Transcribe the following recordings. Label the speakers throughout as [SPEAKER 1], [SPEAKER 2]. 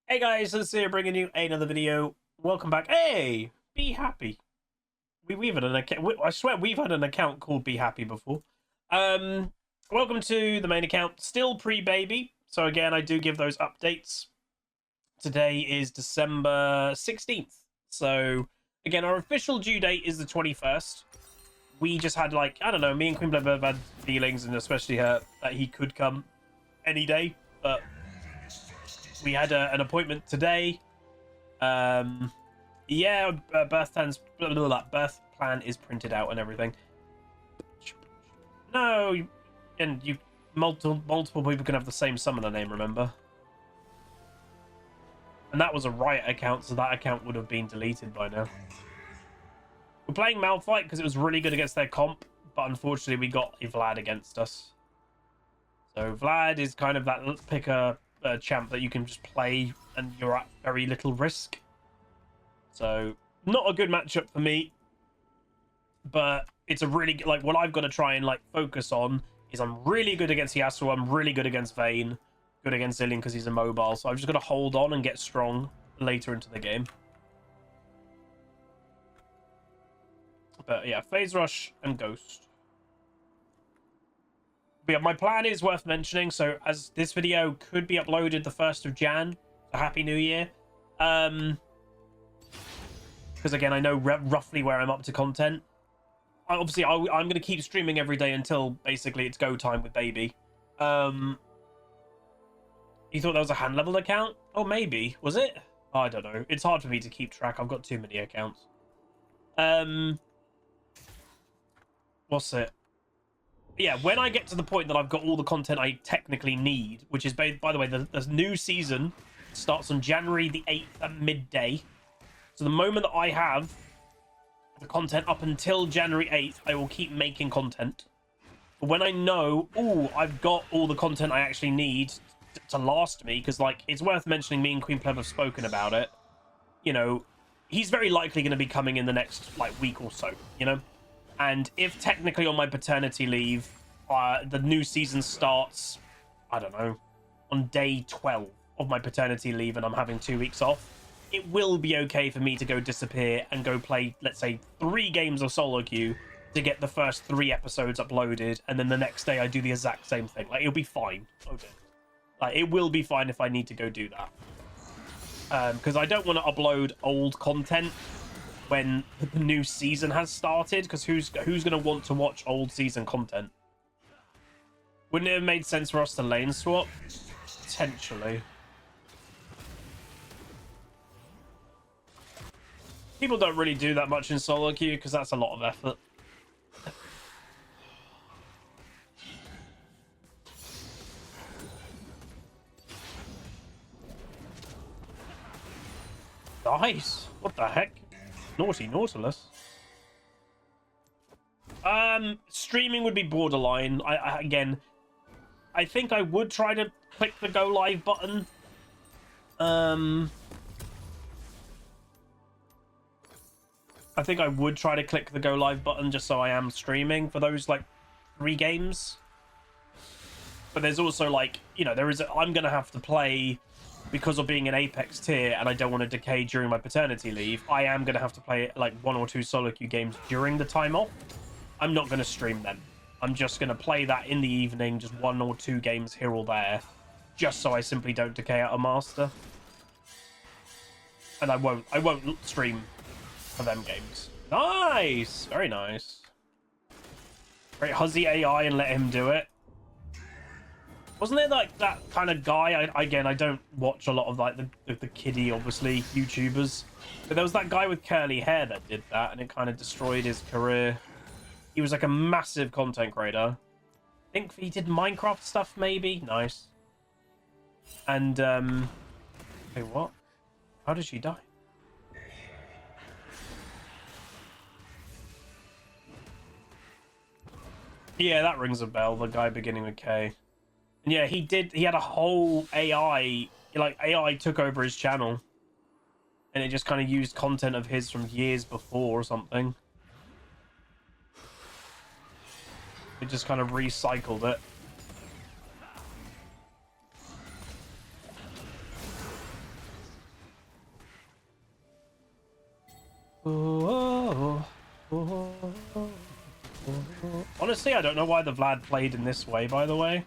[SPEAKER 1] Hey guys, let's see, bringing you another video. Welcome back. Hey, be happy. We've had an account. I swear we've had an account called Be Happy before. Welcome to the main account. Still pre-baby, so again, I do give those updates. Today is December 16th, so again, our official due date is the 21st. We just had like, I don't know, me and Queen have had feelings, and especially her, that he could come any day, but we had an appointment today. Yeah, birth plan is printed out and everything. No, and you multiple people can have the same summoner name, remember? And that was a Riot account, so that account would have been deleted by now. We're playing Malphite because it was really good against their comp, but unfortunately we got a Vlad against us. So Vlad is kind of that picker champ that you can just play and you're at very little risk. So not a good matchup for me, but it's a really like what I've got to try and like focus on is I'm really good against Yasuo, I'm really good against Vayne, good against Zillion because he's immobile. So I'm just going to hold on and get strong later into the game. But yeah, Phase Rush and Ghost. But yeah, my plan is worth mentioning. So as this video could be uploaded the 1st of Jan, so Happy New Year. Because again, I know roughly where I'm up to content. Obviously, I'm going to keep streaming every day until basically it's go time with baby. You thought that was a hand-leveled account? Oh, maybe. Was it? Oh, I don't know. It's hard for me to keep track. I've got too many accounts. What's it? Yeah, when I get to the point that I've got all the content I technically need, which is, by the way, the new season starts on January the 8th at midday. So the moment that I have the content up until January 8th, I will keep making content. But when I know, oh, I've got all the content I actually need to last me, because, like, it's worth mentioning, me and Queen Pleb have spoken about it. You know, he's very likely going to be coming in the next, like, week or so, you know? And if technically on my paternity leave, the new season starts, I don't know, on day 12 of my paternity leave and I'm having 2 weeks off, it will be okay for me to go disappear and go play, let's say, 3 games of solo queue to get the first 3 episodes uploaded, and then the next day I do the exact same thing. Like, it'll be fine. Okay. Like, it will be fine if I need to go do that. Because I don't want to upload old content when the new season has started, because who's going to want to watch old season content? Wouldn't it have made sense for us to lane swap? Potentially. People don't really do that much in solo queue because that's a lot of effort. Nice. What the heck? Naughty Nautilus. Streaming would be borderline. Again, I think I would try to click the go live button. I think I would try to click the go live button just so I am streaming for those like 3 games. But there's also like, you know, I'm gonna have to play. Because of being an Apex tier and I don't want to decay during my paternity leave, I am going to have to play like 1 or 2 solo queue games during the time off. I'm not going to stream them. I'm just going to play that in the evening, just 1 or 2 games here or there, just so I simply don't decay out a master. And I won't stream for them games. Nice! Very nice. Great Huzzy AI and let him do it. Wasn't there like that kind of guy? Again, I don't watch a lot of like the kiddie, obviously, YouTubers. But there was that guy with curly hair that did that, and it kind of destroyed his career. He was like a massive content creator. I think he did Minecraft stuff, maybe. Nice. And wait, what? How did she die? Yeah, that rings a bell. The guy beginning with K. Yeah, he had a whole AI, like AI took over his channel. And it just kind of used content of his from years before or something. It just kind of recycled it. Oh, oh, oh, oh. Honestly, I don't know why the Vlad played in this way, by the way.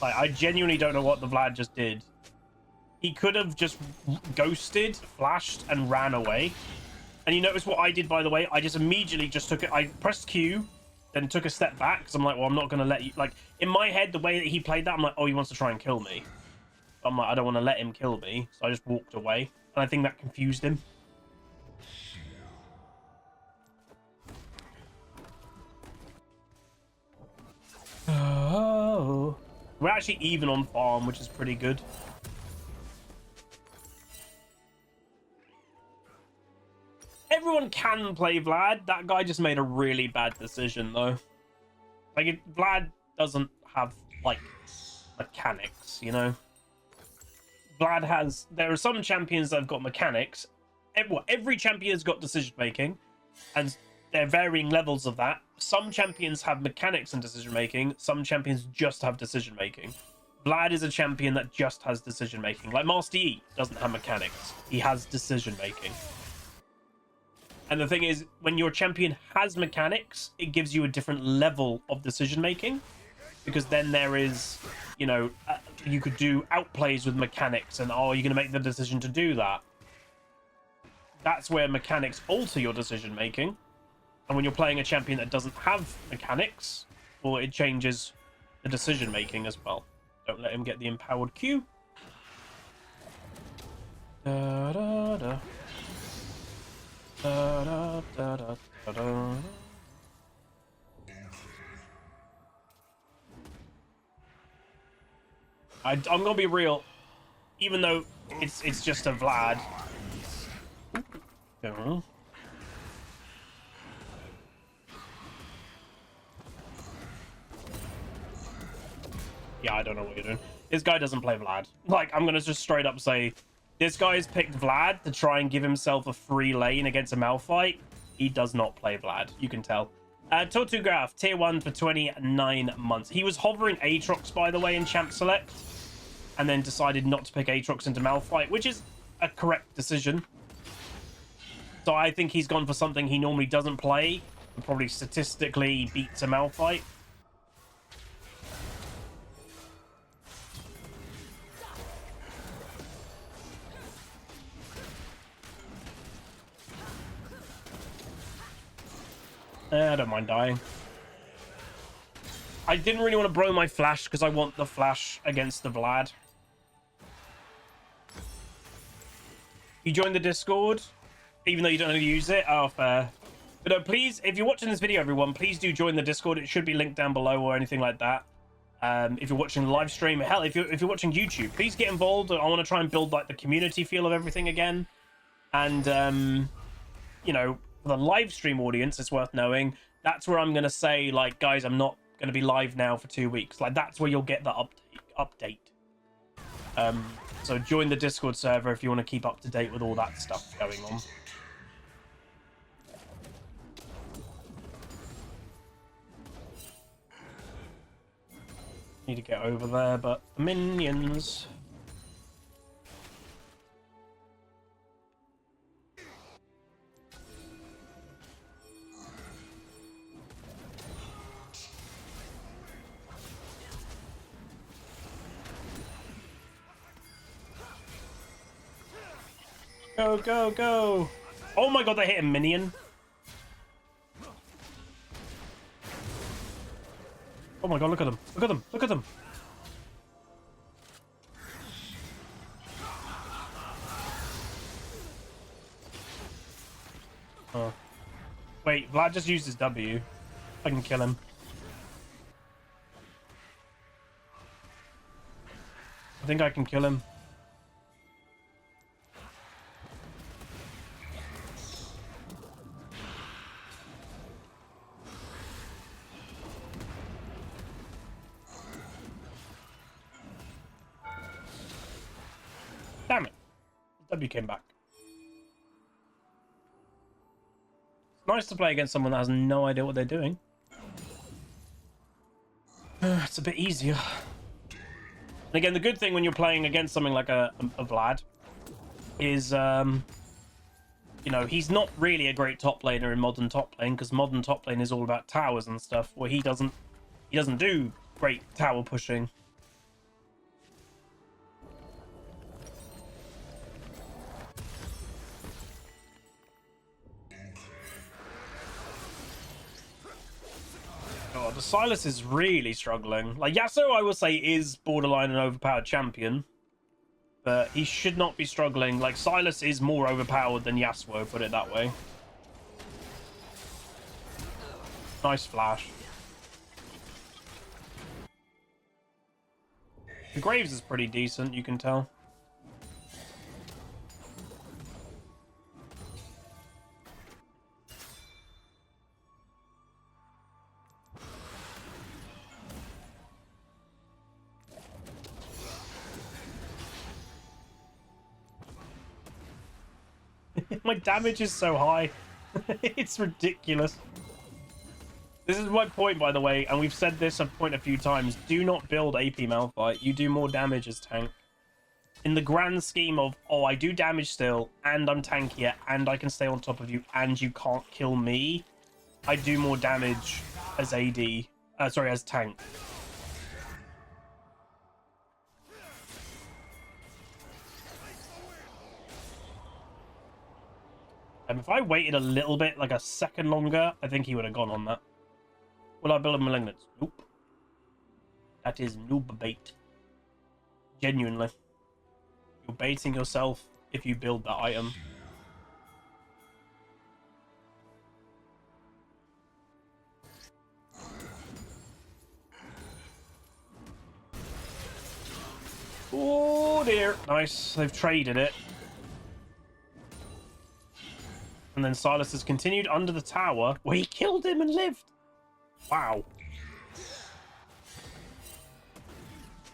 [SPEAKER 1] Like, I genuinely don't know what the Vlad just did. He could have just ghosted, flashed, and ran away. And you notice what I did, by the way? I just immediately just took it. I pressed Q, then took a step back, because I'm like, well, I'm not going to let you... Like, in my head, the way that he played that, I'm like, oh, he wants to try and kill me. I'm like, I don't want to let him kill me, so I just walked away. And I think that confused him. Oh... We're actually even on farm, which is pretty good. Everyone can play Vlad. That guy just made a really bad decision, though. Like, Vlad doesn't have, like, mechanics, you know? Vlad has... There are some champions that have got mechanics. Every champion has got decision-making, and there are varying levels of that. Some champions have mechanics and decision-making. Some champions just have decision-making. Vlad is a champion that just has decision-making. Like Master Yi doesn't have mechanics. He has decision-making. And the thing is, when your champion has mechanics, it gives you a different level of decision-making. Because then there is, you know, you could do outplays with mechanics. And, oh, you're going to make the decision to do that. That's where mechanics alter your decision-making. And when you're playing a champion that doesn't have mechanics, well, it changes the decision-making as well. Don't let him get the empowered Q. Da, da, da. Da, da, da, da, da, da. I'm gonna be real. Even though it's just a Vlad. Yeah, I don't know what you're doing. This guy doesn't play Vlad. Like, I'm going to just straight up say, this guy's picked Vlad to try and give himself a free lane against a Malphite. He does not play Vlad. You can tell. Tortugraph, tier 1 for 29 months. He was hovering Aatrox, by the way, in Champ Select. And then decided not to pick Aatrox into Malphite, which is a correct decision. So I think he's gone for something he normally doesn't play. And probably statistically beats a Malphite. I don't mind dying. I didn't really want to bro my flash because I want the flash against the Vlad. You joined the Discord, even though you don't know how to use it. Oh, fair. But please, if you're watching this video, everyone, please do join the Discord. It should be linked down below or anything like that. If you're watching the live stream, hell, if you're watching YouTube, please get involved. I want to try and build like the community feel of everything again. And you know, for the live stream audience, it's worth knowing that's where I'm gonna say, like, guys, I'm not gonna be live now for 2 weeks. Like, that's where you'll get the update. So join the Discord server if you want to keep up to date with all that stuff going on. Need to get over there, but minions. Go, go, go. Oh my god, they hit a minion. Oh my god, look at them. Look at them. Look at them. Oh. Wait, Vlad just used his W. I can kill him. I think I can kill him. Damn it. The W came back. It's nice to play against someone that has no idea what they're doing. It's a bit easier. And again, the good thing when you're playing against something like a Vlad is, you know, he's not really a great top laner in modern top lane, because modern top lane is all about towers and stuff, where he doesn't do great tower pushing. God, the Sylas is really struggling. Like, Yasuo, I will say, is borderline an overpowered champion, but he should not be struggling. Like, Sylas is more overpowered than Yasuo, put it that way. Nice flash. The Graves is pretty decent, you can tell. My damage is so high. It's ridiculous. This is my point, by the way, and we've said this a few times. Do not build AP Malphite. You do more damage as tank. In the grand scheme of, oh, I do damage still, and I'm tankier, and I can stay on top of you, and you can't kill me, I do more damage as AD. Sorry, as tank. If I waited a little bit, like a second longer, I think he would have gone on that. Will I build a Malignance? Nope. That is noob bait. Genuinely. You're baiting yourself if you build that item. Oh dear. Nice. They've traded it. And then Sylas has continued under the tower, where he killed him and lived. Wow.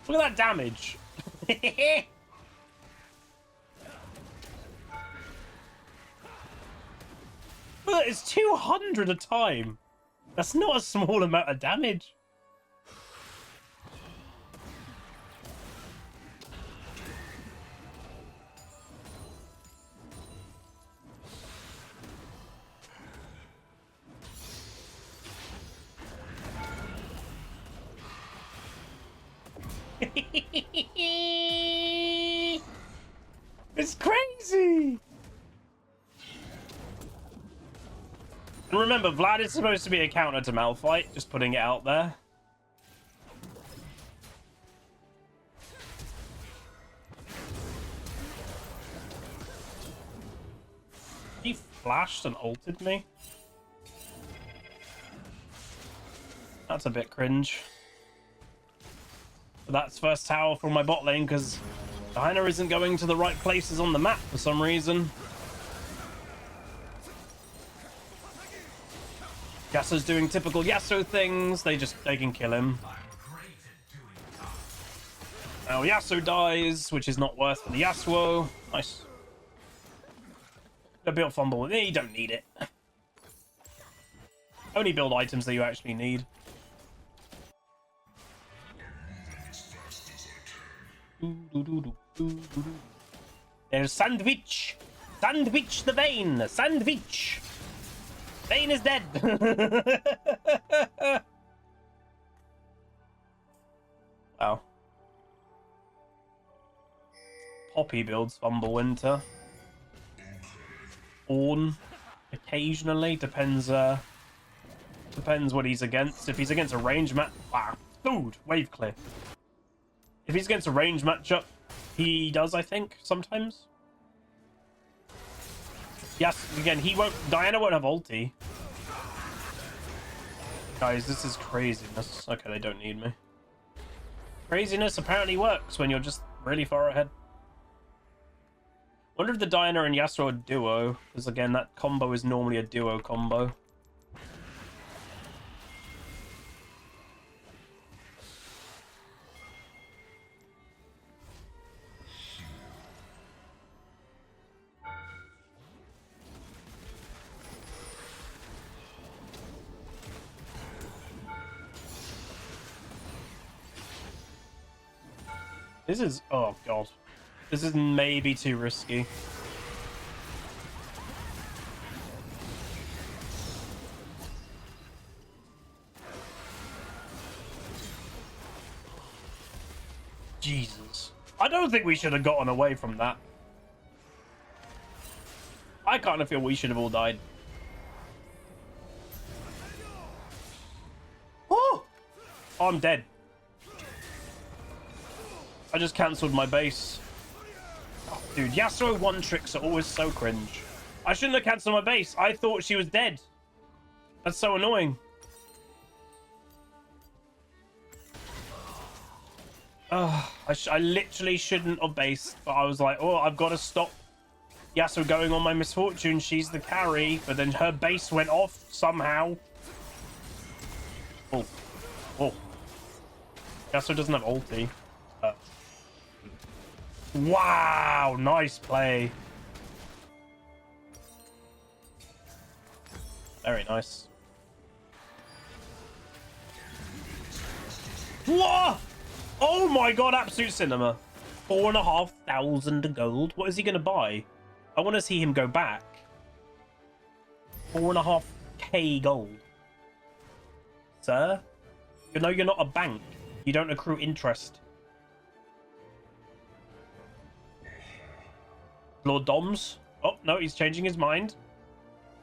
[SPEAKER 1] Look at that damage. Look, it's 200 a time. That's not a small amount of damage. It's crazy. And remember, Vlad is supposed to be a counter to Malphite, just putting it out there. He flashed and ulted me. That's a bit cringe. But that's first tower from my bot lane, because Diana isn't going to the right places on the map for some reason. Yasuo's doing typical Yasuo things. They can kill him. Now Yasuo dies, which is not worth for the Yasuo. Nice. A build fumble. You don't need it. Only build items that you actually need. There's Sandwich. Sandwich the Vayne. Sandwich. Vayne is dead. Wow. Poppy builds Fumble Winter. Ornn occasionally, depends what he's against. If he's against a range match, wow, dude, wave clear. If he's against a range matchup, he does, I think, sometimes. Yes, again, Diana won't have ulti. Guys, this is craziness. Okay, they don't need me. Craziness apparently works when you're just really far ahead. Wonder if the Diana and Yasuo are duo, because again, that combo is normally a duo combo. This is, oh god. This is maybe too risky. Jesus. I don't think we should have gotten away from that. I kind of feel we should have all died. Oh! I'm dead. I just cancelled my base. Oh, dude, Yasuo one tricks are always so cringe. I shouldn't have cancelled my base. I thought she was dead. That's so annoying. I literally shouldn't have based, but I was like, oh, I've got to stop Yasuo going on my misfortune. She's the carry, but then her base went off somehow. Oh. Oh. Yasuo doesn't have ulti. Wow, nice play. Very nice. What? Oh my god, absolute cinema. 4,500 gold. What is he going to buy? I want to see him go back. 4.5k gold. Sir? You know you're not a bank. You don't accrue interest. Lord Doms. Oh, no, he's changing his mind.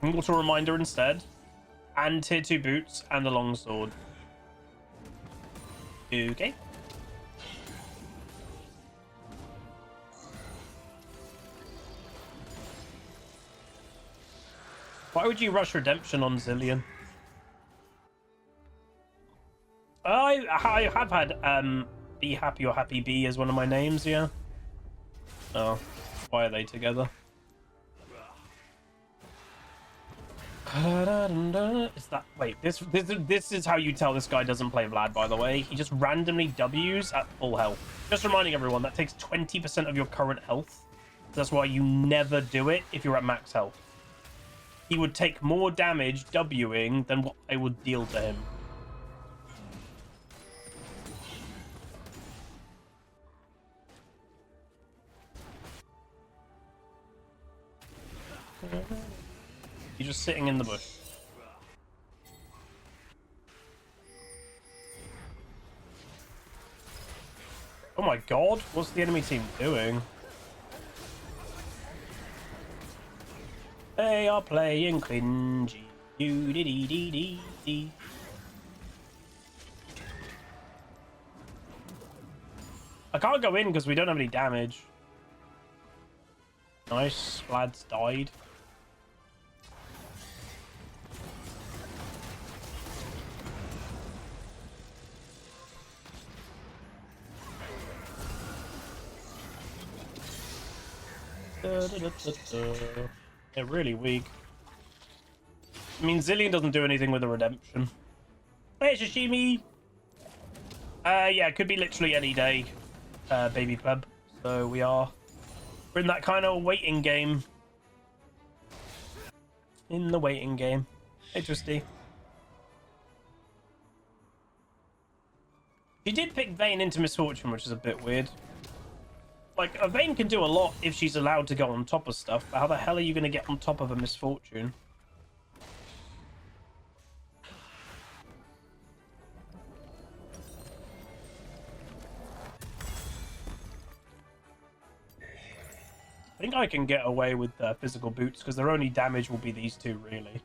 [SPEAKER 1] Auto reminder instead. And tier 2 boots and a longsword. Okay. Why would you rush redemption on Zillion? I have had Be Happy or Happy Bee as one of my names, yeah. Oh, why are they together? Is that wait? This is how you tell this guy doesn't play Vlad. By the way, he just randomly W's at full health. Just reminding everyone that takes 20% of your current health. That's why you never do it if you're at max health. He would take more damage Wing than what they would deal to him. He's just sitting in the bush. Oh my god, what's the enemy team doing? They are playing cringy. Dee. I can't go in because we don't have any damage. Nice, Vlad's died. They're really weak. I mean, Zillion doesn't do anything with the redemption. Hey, Shishimi! Yeah, it could be literally any day, baby pleb. So we're in that kind of waiting game. In the waiting game. Interesting. She did pick Vayne into Misfortune, which is a bit weird. Like, a Vayne can do a lot if she's allowed to go on top of stuff, but how the hell are you going to get on top of a Misfortune? I think I can get away with physical boots, because their only damage will be these two, really.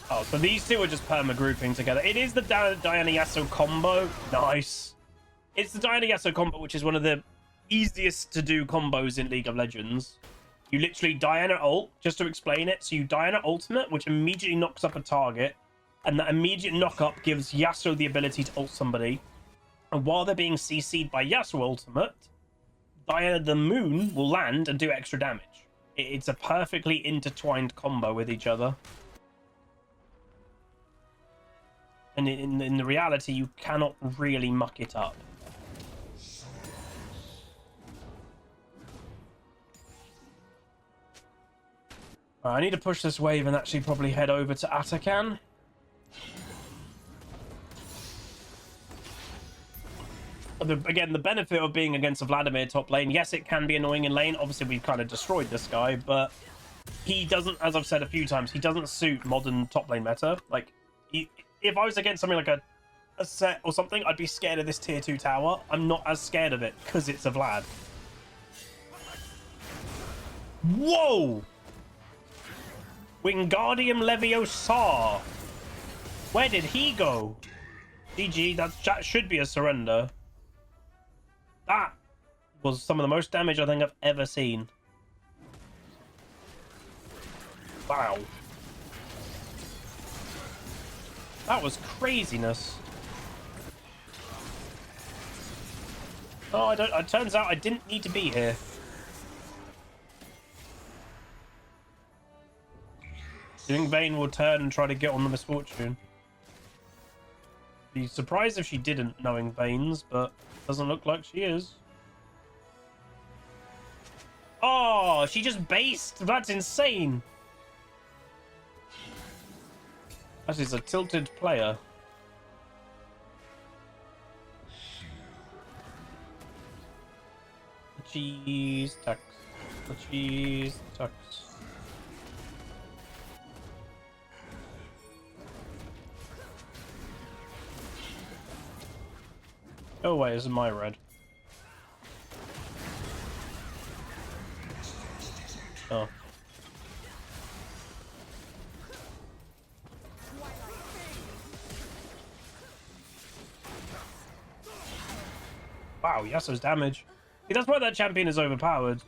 [SPEAKER 1] Oh, so these two are just perma-grouping together. It is the Diana Yasuo combo. Nice. It's the Diana Yasuo combo, which is one of the easiest to do combos in League of Legends. You literally Diana ult, just to explain it. So you Diana ultimate, which immediately knocks up a target. And that immediate knock-up gives Yasuo the ability to ult somebody. And while they're being CC'd by Yasuo ultimate, Diana the Moon will land and do extra damage. It's a perfectly intertwined combo with each other. And in the reality, you cannot really muck it up. I need to push this wave and actually probably head over to Atakan. Again, the benefit of being against a Vladimir top lane, yes, it can be annoying in lane. Obviously, we've kind of destroyed this guy, but he doesn't, as I've said a few times, he doesn't suit modern top lane meta. Like, if I was against something like a set or something, I'd be scared of this tier 2 tower. I'm not as scared of it because it's a Vlad. Whoa! Wingardium Leviosa. Where did he go? GG, that should be a surrender. That was some of the most damage I think I've ever seen. Wow. That was craziness. Oh, it turns out I didn't need to be here. Do you think Vayne will turn and try to get on the misfortune? Be surprised if she didn't, knowing Vayne's, but doesn't look like she is. Oh, she just based. That's insane. That is a tilted player. Cheese tux. Cheese tux. Oh wait, this is my red. Oh. Wow, Yasuo's damage. See, that's why that champion is overpowered.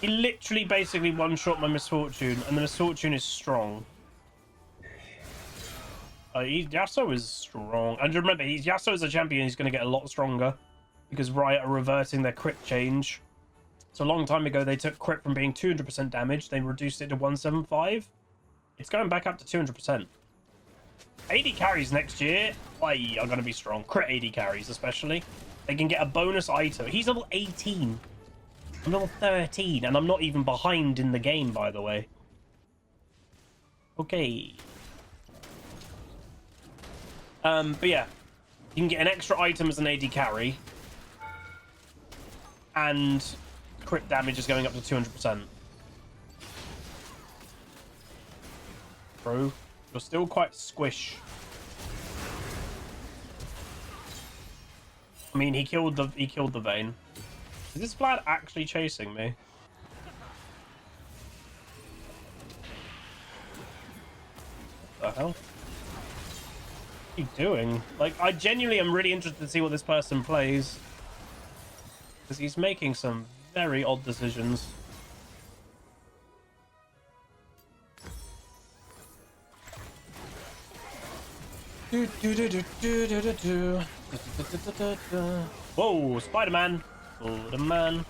[SPEAKER 1] He literally basically one-shot my misfortune, and the misfortune is strong. Yasuo is strong. And remember, Yasuo is a champion, he's going to get a lot stronger because Riot are reverting their crit change. So a long time ago, they took crit from being 200% damage, they reduced it to 175. It's going back up to 200%. AD carries next year are going to be strong. Crit AD carries, especially. They can get a bonus item. He's level 18. I'm level 13, and I'm not even behind in the game, by the way. Okay. But yeah, you can get an extra item as an AD carry, and crit damage is going up to 200%. Bro, you're still quite squish. I mean, he killed the Vayne. Is this Vlad actually chasing me? What the hell? What are you doing? Like, I genuinely am really interested to see what this person plays, because he's making some very odd decisions. Whoa, Spider-Man! Spider-Man!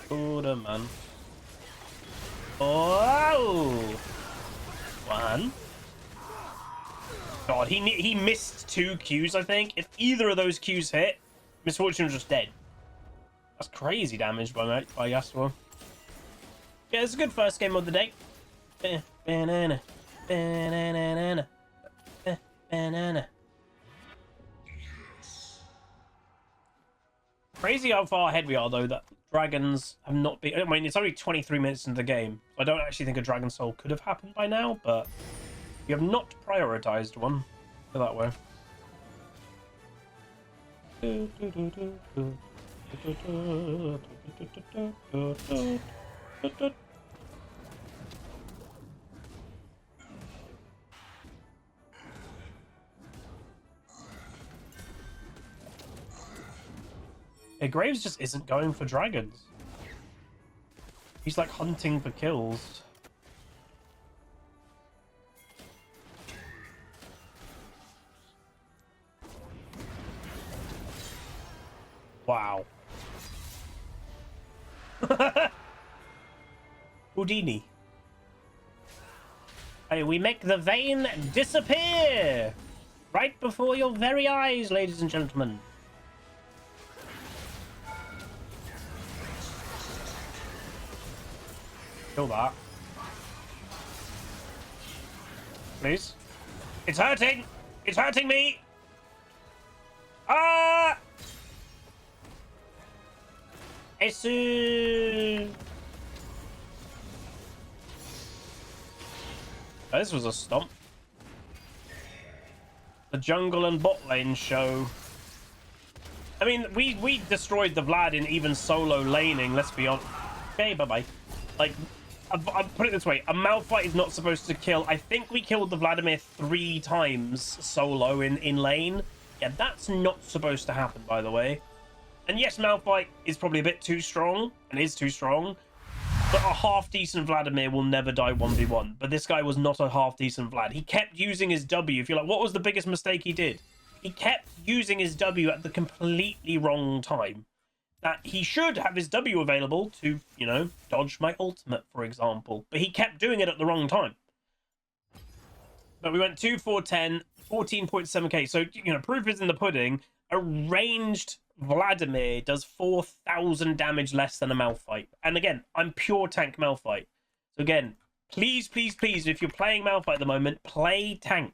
[SPEAKER 1] Spider-Man! Oh! One. God, he missed 2 Qs, I think. If either of those Qs hit, Misfortune was just dead. That's crazy damage by Yasuo. Yeah, it's a good first game of the day. Banana. Banana. Banana. Crazy how far ahead we are, though, that dragons have not been... I mean, it's only 23 minutes into the game. I don't actually think a Dragon Soul could have happened by now, but you have not prioritized one. Go that way. Yeah, Graves just isn't going for dragons. He's like hunting for kills. Wow. Houdini. Hey, we make the Vayne disappear right before your very eyes, ladies and gentlemen. Kill that. Please. It's hurting! It's hurting me! Ah! Esu. Oh, this was a stomp. The jungle and bot lane show. I mean, we destroyed the Vlad in even solo laning, let's be honest. Okay, bye-bye. Like, I'll put it this way. A Malphite is not supposed to kill. I think we killed the Vladimir 3 times solo in lane. Yeah, that's not supposed to happen, by the way. And yes, Malphite is probably a bit too strong, and is too strong. But a half-decent Vladimir will never die 1v1. But this guy was not a half-decent Vlad. He kept using his W. If you're like, what was the biggest mistake he did? He kept using his W at the completely wrong time. That he should have his W available to, you know, dodge my ultimate, for example. But he kept doing it at the wrong time. But we went 2, 4, 10, 14.7k. So, you know, proof is in the pudding. A ranged Vladimir does 4,000 damage less than a Malphite. And again, I'm pure tank Malphite. So again, please, please, please, if you're playing Malphite at the moment, play tank.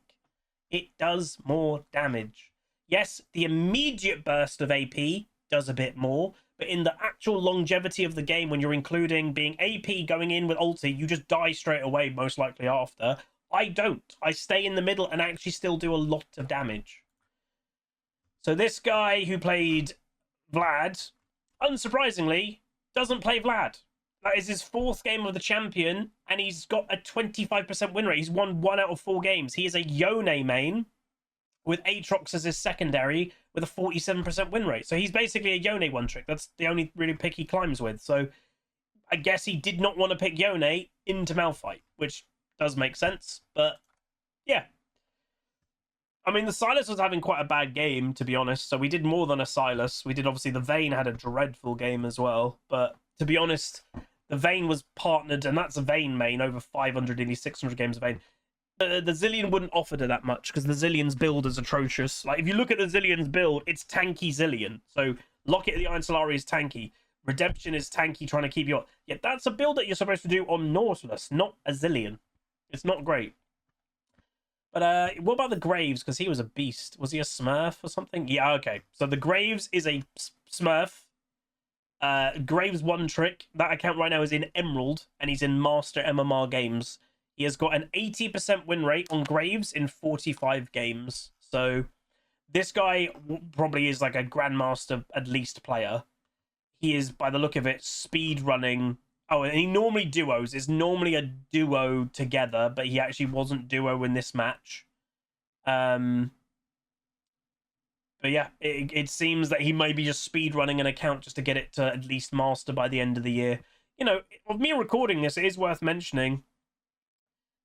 [SPEAKER 1] It does more damage. Yes, the immediate burst of AP does a bit more, but in the actual longevity of the game, when you're including being AP going in with ulti, you just die straight away, most likely after. I don't. I stay in the middle and actually still do a lot of damage. So this guy who played Vlad, unsurprisingly, doesn't play Vlad. That is his 4th game of the champion, and he's got a 25% win rate. He's won 1 out of 4 games. He is a Yone main with Aatrox as his secondary with a 47% win rate. So he's basically a Yone one-trick. That's the only really pick he climbs with. So I guess he did not want to pick Yone into Malphite, which does make sense. But yeah. I mean, the Sylas was having quite a bad game, to be honest. So we did more than a Sylas. We did, obviously, the Vayne had a dreadful game as well. But to be honest, the Vayne was partnered, and that's a Vayne main, over 500, nearly 600 games of Vayne. The Zilean wouldn't offer to that much, because the Zilean's build is atrocious. Like, if you look at the Zilean's build, it's tanky Zilean. So Locket of the Iron Solari is tanky. Redemption is tanky, trying to keep you up. Yet that's a build that you're supposed to do on Nautilus, not a Zilean. It's not great. But what about the Graves? Because he was a beast. Was he a Smurf or something? Yeah, okay. So the Graves is a Smurf. Graves one trick. That account right now is in Emerald, and he's in Master MMR games. He has got an 80% win rate on Graves in 45 games. So this guy probably is like a Grandmaster at least player. He is, by the look of it, speed running. Oh, and he normally duos. It's normally a duo together, but he actually wasn't duo in this match. But yeah, it seems that he may be just speed running an account just to get it to at least master by the end of the year. You know, of me recording this, it is worth mentioning.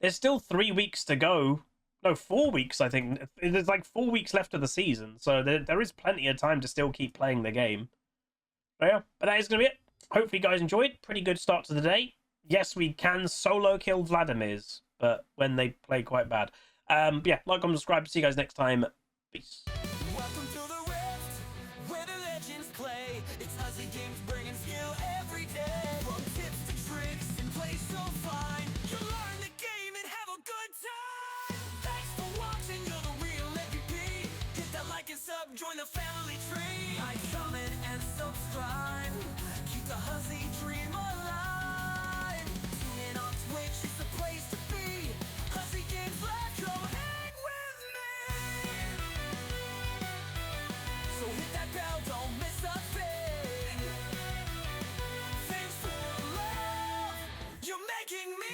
[SPEAKER 1] There's still 3 weeks to go. No, 4 weeks, I think. There's like 4 weeks left of the season. So there is plenty of time to still keep playing the game. But yeah, but that is going to be it. Hopefully you guys enjoyed. Pretty good start to the day. Yes, we can solo kill Vladimirs, but when they play quite bad. Yeah, like, comment, subscribe. See you guys next time. Peace.
[SPEAKER 2] Welcome to the Rift, where the legends play. It's HuzzyGames bringing skill every day. From tips to tricks and play so fine. You'll learn the game and have a good time. Thanks for watching, you're the real MVP. Hit that like and sub, join the family tree. Like, comment, and subscribe. Keep the Huzzy dream alive. Tune in on Twitch, it's the place to be. HuzzyGames, let's go hang with me. So hit that bell, don't miss a thing. Thanks for the love you're making me.